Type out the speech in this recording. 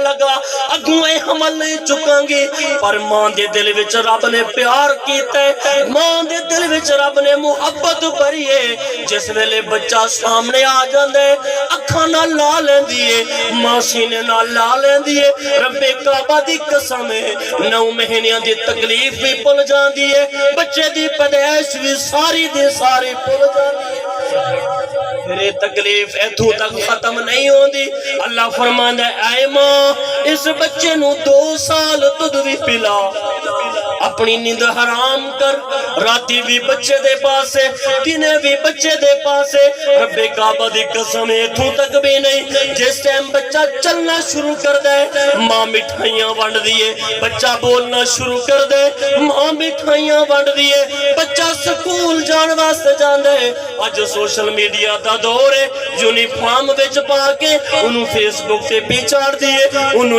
लगा अगू हमल नहीं चुकांगी, पर मां दे दिल विच रब ने प्यार कीता, मां दे दिल विच रब ने मुहब्बत भरी है। जिस वेले बच्चा सामने आ जांदा है अखां नाल ला लैंदी है, मां सीने नाल ला लैंदी है। रब्बे काबा दी कसम है 9 महीनों दी तकलीफ भी भुल जांदी है, बच्चे दी पैदाइश भी सारी दी सारी भुल जांदी है। मेरे तकलीफ इथों तक खत्म नहीं होती। अल्लाह फरमांदा है ऐ मां इस बच्चे नू 2 साल दूध भी पिला, अपनी नींद हराम कर, राती भी बच्चे दे पास है, दिने भी बच्चे दे पास है। रब्बे काबा दी कसम इथों तक भी नहीं। जिस टाइम बच्चा चलना शुरू कर दे मां मिठाइयां वंड दी है, बच्चा बोलना शुरू कर दे मां मिठाइयां वंड दी है, बच्चा स्कूल जान वास्ते जांदा है। अज सोशल मीडिया दा दौर है, यूनिफॉर्म विच पा के उन्होंने फेसबुक से भी चाड़ दिए।